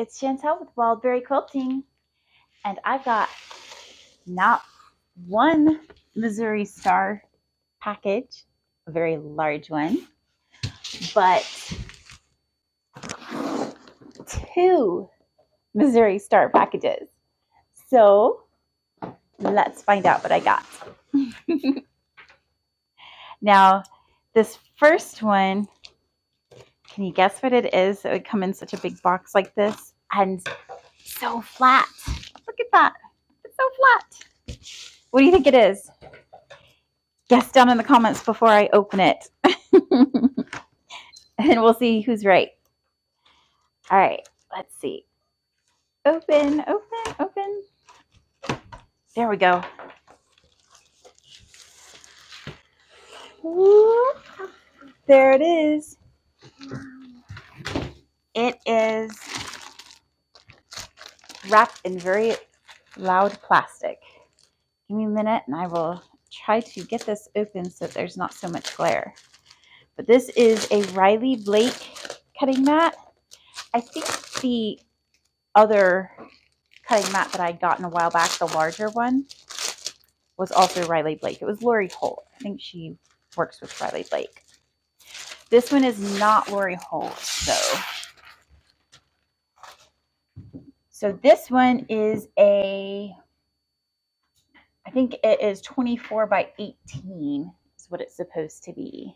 it's Chantel with Wildberry Quilting, and I've got not one Missouri Star package, a very large one, but two Missouri Star packages. So let's find out what I got. Now, this first one, can you guess what it is? It would come in such a big box like this and so flat. Look at that. It's so flat. What do you think it is? Guess down in the comments before I open it. And we'll see who's right. All right, let's see. Open, open, open. There we go. Whoop. There it is. It is wrapped in very loud plastic. Give me a minute and I will try to get this open so that there's not so much glare. But this is a Riley Blake cutting mat. I think the other cutting mat that I'd gotten a while back, the larger one, was also Riley Blake. It was Lori Holt. I think she works with Riley Blake. This one is not Lori Holt, though. So this one is I think it is 24 by 18 is what it's supposed to be.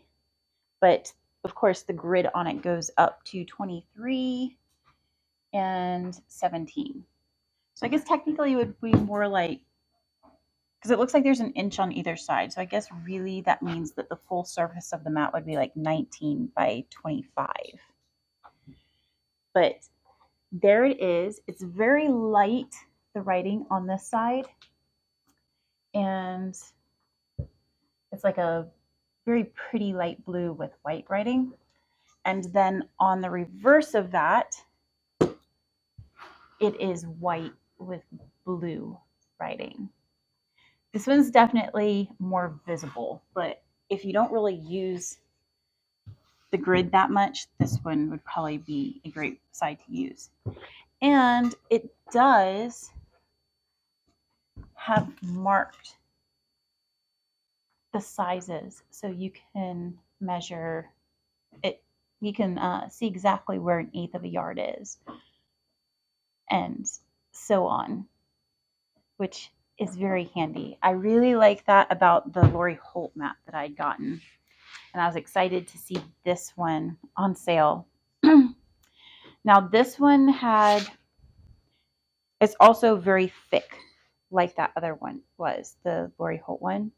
But of course the grid on it goes up to 23 and 17. So I guess technically it would be more like, because it looks like there's an inch on either side. So I guess really that means that the full surface of the mat would be like 19 by 25. But there it is. It's very light, the writing on this side. And it's like a very pretty light blue with white writing. And then on the reverse of that, it is white with blue writing. This one's definitely more visible, but if you don't really use the grid that much, this one would probably be a great side to use. And it does have marked the sizes, so you can measure it. You can see exactly where 1/8 of a yard is, and so on, which is very handy. I really like that about the Lori Holt mat that I'd gotten, and I was excited to see this one on sale. Now this one it's also very thick, like that other one was, the Lori Holt one.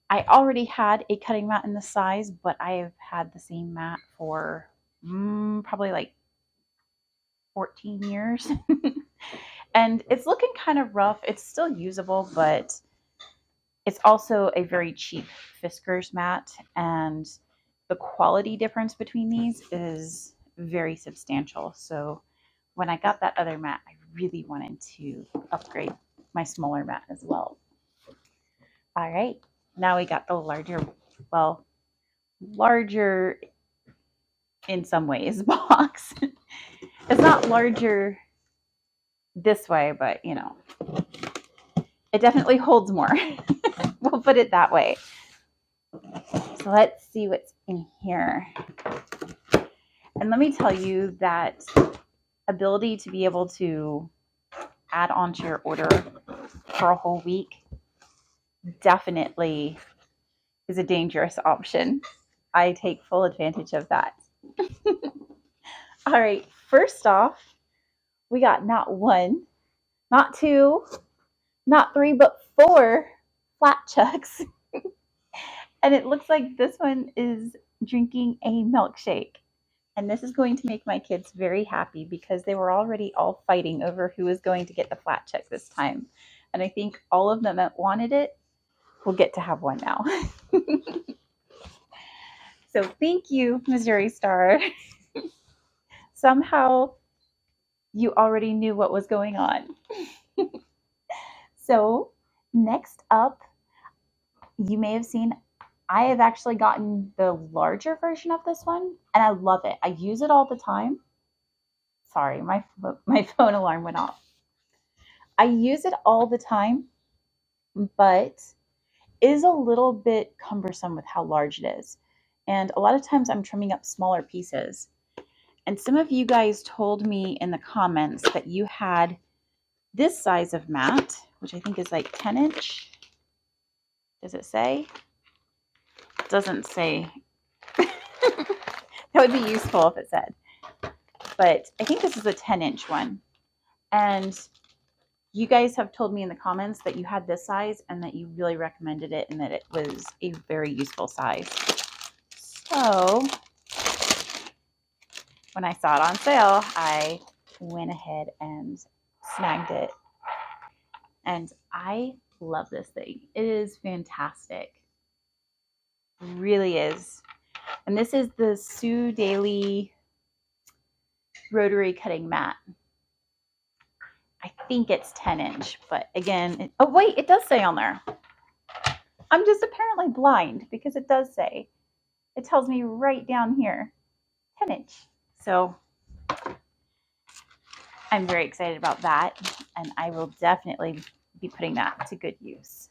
I already had a cutting mat in this size, but I have had the same mat for probably like 14 years. And it's looking kind of rough. It's still usable, but it's also a very cheap Fiskars mat, and the quality difference between these is very substantial. So when I got that other mat, I really wanted to upgrade my smaller mat as well. All right, now we got the larger, well, larger in some ways box. It's not larger this way, but you know, it definitely holds more. We'll put it that way. So let's see what's in here. And let me tell you that ability to be able to add on to your order for a whole week definitely is a dangerous option. I take full advantage of that. All right, first off, we got not one, not two, not three, but 4 flat chucks. And it looks like this one is drinking a milkshake. And this is going to make my kids very happy because they were already all fighting over who was going to get the flat chuck this time. And I think all of them that wanted it will get to have one now. So thank you, Missouri Star. Somehow you already knew what was going on. So next up, you may have seen I have actually gotten the larger version of this one, and I love it. I use it all the time. Sorry, my phone alarm went off. I use it all the time, but it is a little bit cumbersome with how large it is. And a lot of times I'm trimming up smaller pieces. And some of you guys told me in the comments that you had this size of mat, which I think is like 10-inch. Does it say? It doesn't say. That would be useful if it said. But I think this is a 10-inch one. And you guys have told me in the comments that you had this size and that you really recommended it and that it was a very useful size. So when I saw it on sale, I went ahead and snagged it. And I love this thing. It is fantastic. It really is. And this is the Sue Daily rotary cutting mat. I think it's 10-inch, but again, oh wait, it does say on there. I'm just apparently blind because it does say. It tells me right down here, 10-inch. So I'm very excited about that, and I will definitely be putting that to good use.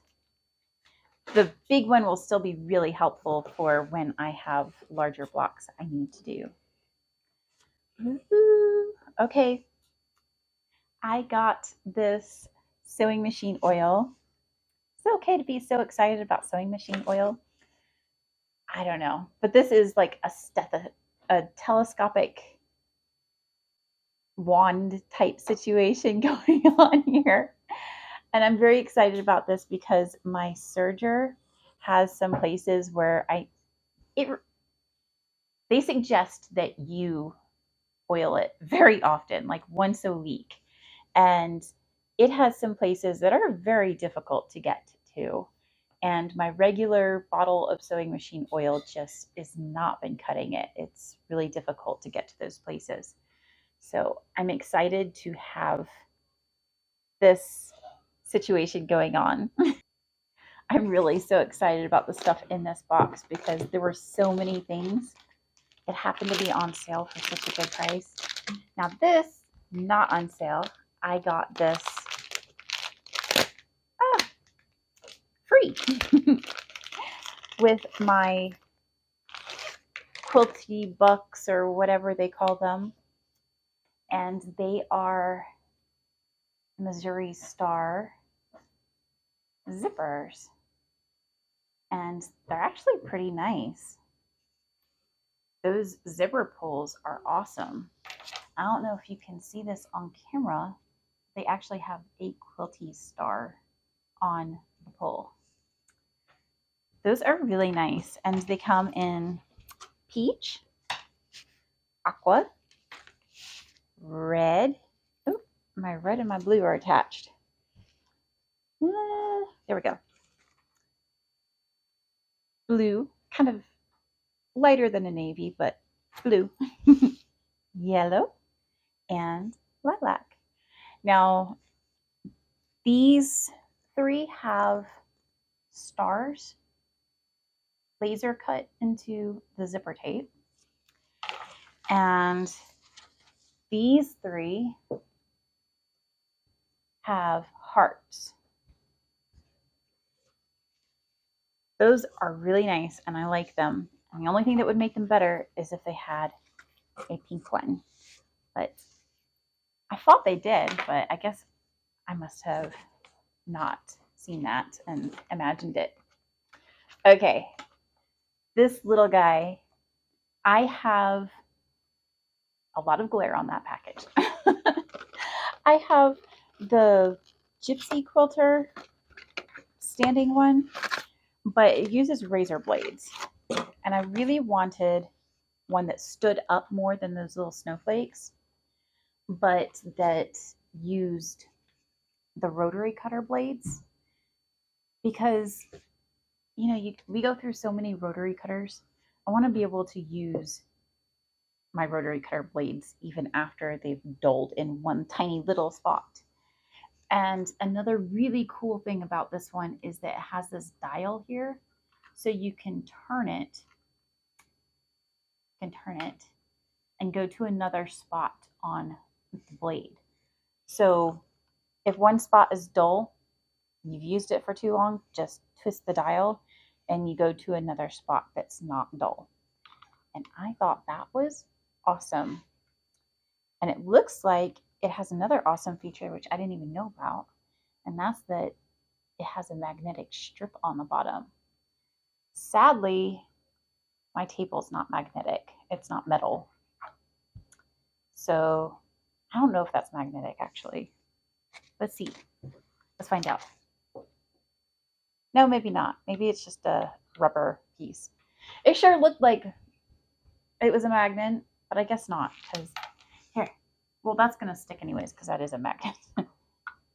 The big one will still be really helpful for when I have larger blocks I need to do. Woo-hoo. Okay, I got this sewing machine oil. Is it okay to be so excited about sewing machine oil? I don't know, but this is like a telescopic wand type situation going on here. And I'm very excited about this because my serger has some places where they suggest that you oil it very often, like once a week. And it has some places that are very difficult to get to. And my regular bottle of sewing machine oil just has not been cutting it. It's really difficult to get to those places. So I'm excited to have this situation going on. I'm really so excited about the stuff in this box because there were so many things. It happened to be on sale for such a good price. Now this, not on sale. I got this free with my Quilty bucks or whatever they call them. And they are Missouri Star zippers. And they're actually pretty nice. Those zipper pulls are awesome. I don't know if you can see this on camera. They actually have a Quilty star on the pull. Those are really nice, and they come in peach, aqua, red. Oh, my red and my blue are attached. There we go. Blue, kind of lighter than a navy, but blue. Yellow, and lilac. Now, these three have stars laser cut into the zipper tape. And these three have hearts. Those are really nice and I like them. And the only thing that would make them better is if they had a pink one. But I thought they did, but I guess I must have not seen that and imagined it. Okay, this little guy, I have a lot of glare on that package. I have the Gypsy Quilter standing one, but it uses razor blades. And I really wanted one that stood up more than those little snowflakes, but that used the rotary cutter blades. Because, you know, we go through so many rotary cutters. I want to be able to use my rotary cutter blades even after they've dulled in one tiny little spot. And another really cool thing about this one is that it has this dial here, so you can turn it and go to another spot on with the blade. So if one spot is dull, you've used it for too long, just twist the dial and you go to another spot that's not dull. And I thought that was awesome. And it looks like it has another awesome feature, which I didn't even know about. And that's that it has a magnetic strip on the bottom. Sadly, my table's not magnetic. It's not metal. So I don't know if that's magnetic actually. Let's see. Let's find out. No, maybe not. Maybe it's just a rubber piece. It sure looked like it was a magnet, but I guess not. Because here, well, that's gonna stick anyways because that is a magnet.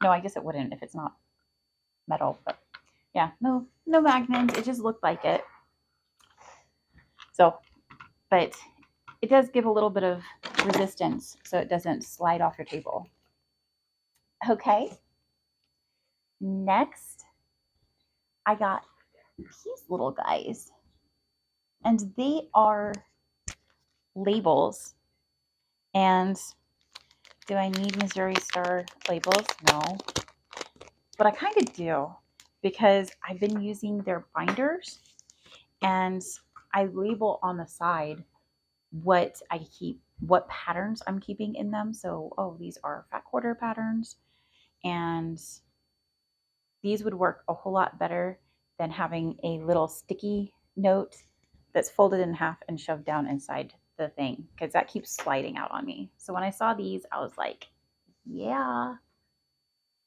No, I guess it wouldn't if it's not metal. But yeah, no magnets. It just looked like it. So, but it does give a little bit of resistance so it doesn't slide off your table. Okay. Next, I got these little guys. And they are labels. And do I need Missouri Star labels? No. But I kind of do because I've been using their binders and I label on the side what I keep, what patterns I'm keeping in them. So, oh, these are fat quarter patterns, and these would work a whole lot better than having a little sticky note that's folded in half and shoved down inside the thing, because that keeps sliding out on me. So when I saw these, I was like, yeah,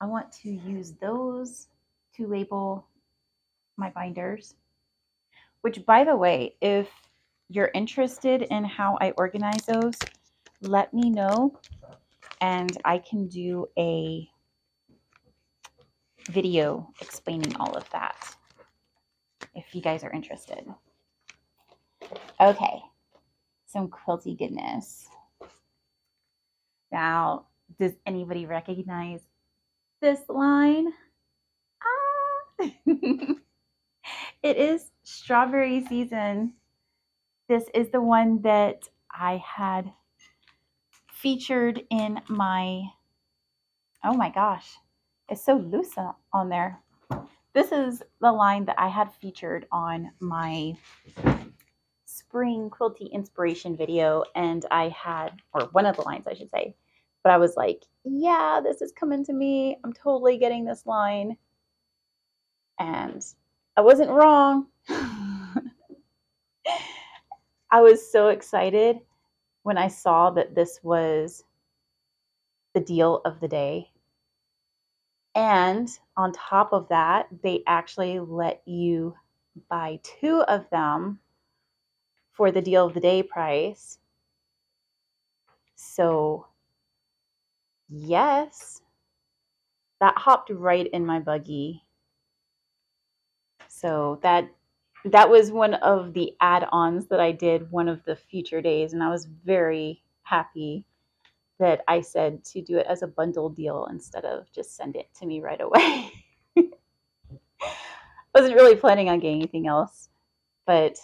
I want to use those to label my binders. Which, by the way, if you're interested in how I organize those, let me know and I can do a video explaining all of that if you guys are interested. Okay, some quilty goodness. Now, does anybody recognize this line? Ah! It is strawberry season. This is the one that I had featured in my, oh my gosh, it's so loose on there. This is the line that I had featured on my spring quilty inspiration video, and I had, or one of the lines I should say, but I was like, yeah, this is coming to me. I'm totally getting this line. And I wasn't wrong. I was so excited when I saw that this was the deal of the day. And on top of that, they actually let you buy 2 of them for the deal of the day price. So, yes, that hopped right in my buggy. So that was one of the add-ons that I did one of the future days, and I was very happy that I said to do it as a bundle deal instead of just send it to me right away. Wasn't really planning on getting anything else, but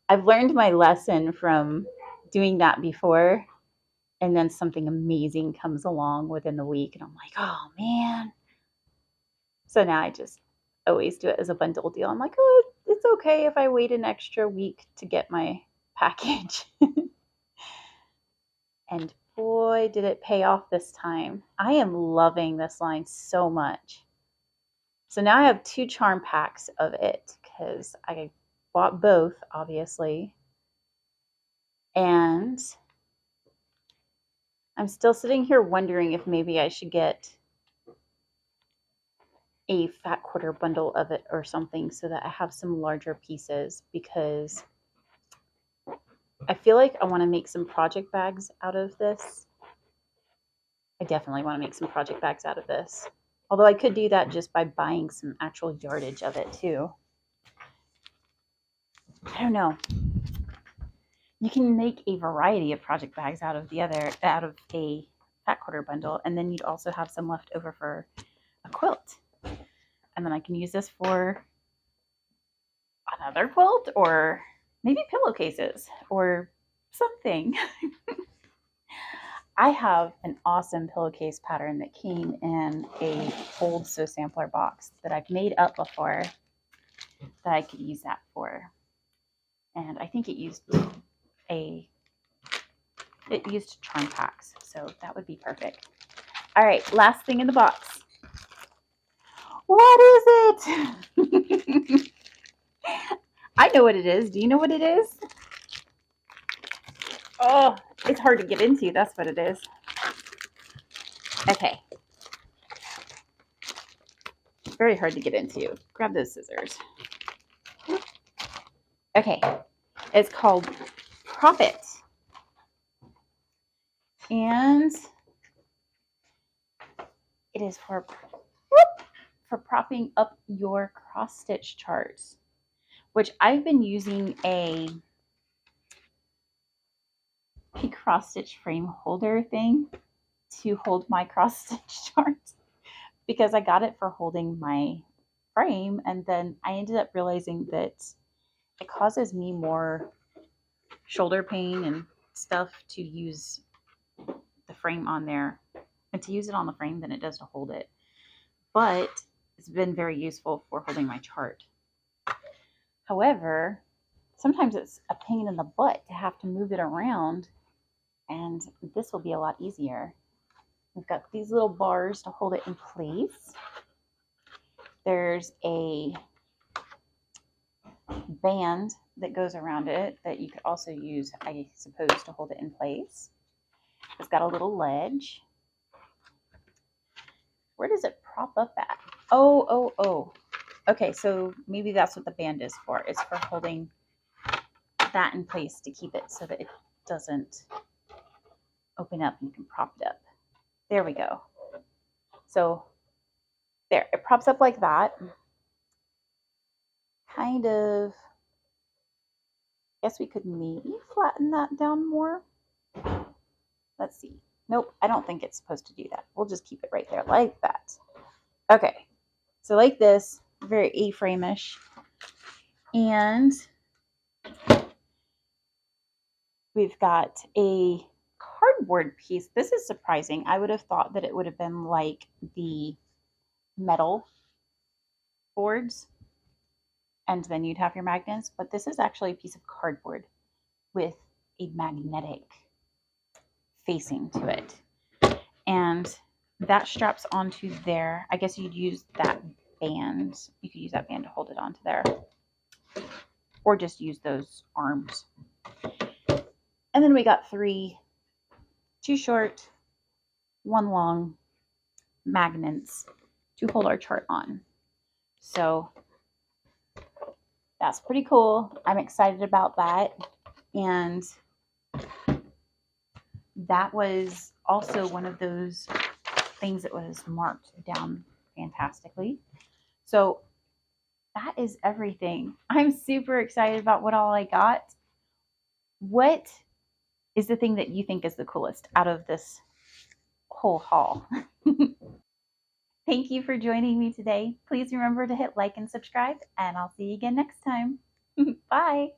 I've learned my lesson from doing that before, and then something amazing comes along within the week, and I'm like, oh man. So now I just always do it as a bundle deal. I'm like, oh, it's okay if I wait an extra week to get my package. And boy, did it pay off this time. I am loving this line so much. So now I have 2 charm packs of it because I bought both, obviously. And I'm still sitting here wondering if maybe I should get a fat quarter bundle of it or something so that I have some larger pieces, because I feel like I want to make some project bags out of this. I definitely want to make some project bags out of this. Although I could do that just by buying some actual yardage of it too. I don't know. You can make a variety of project bags out of a fat quarter bundle, and then you'd also have some left over for a quilt. And then I can use this for another quilt, or maybe pillowcases or something. I have an awesome pillowcase pattern that came in a old Sew Sampler box that I've made up before that I could use that for. And I think it used charm packs, so that would be perfect. All right, last thing in the box. What is it? I know what it is. Do you know what it is? Oh, it's hard to get into. That's what it is. Okay. Very hard to get into. Grab those scissors. Okay. It's called Propet. And it is for propping up your cross stitch charts, which I've been using a cross stitch frame holder thing to hold my cross stitch charts because I got it for holding my frame, and then I ended up realizing that it causes me more shoulder pain and stuff to use the frame on there and to use it on the frame than it does to hold it. But it's been very useful for holding my chart. However, sometimes it's a pain in the butt to have to move it around, and this will be a lot easier. We've got these little bars to hold it in place. There's a band that goes around it that you could also use, I suppose, to hold it in place. It's got a little ledge. Where does it prop up at? Oh. Okay, so maybe that's what the band is for. It's for holding that in place to keep it so that it doesn't open up and you can prop it up. There we go. So there, it props up like that. Kind of, guess we could maybe flatten that down more. Let's see. Nope, I don't think it's supposed to do that. We'll just keep it right there like that. Okay, so like this, very A-frame-ish. And we've got a cardboard piece. This is surprising. I would have thought that it would have been like the metal boards and then you'd have your magnets, but this is actually a piece of cardboard with a magnetic facing to it. And that straps onto there. I guess you'd use that band. You could use that band to hold it onto there. Or just use those arms. And then we got 3 2 short, 1 long magnets to hold our chart on. So that's pretty cool. I'm excited about that. And that was also one of those things that was marked down fantastically. So that is everything. I'm super excited about what all I got. What is the thing that you think is the coolest out of this whole haul? Thank you for joining me today. Please remember to hit like and subscribe, and I'll see you again next time. Bye.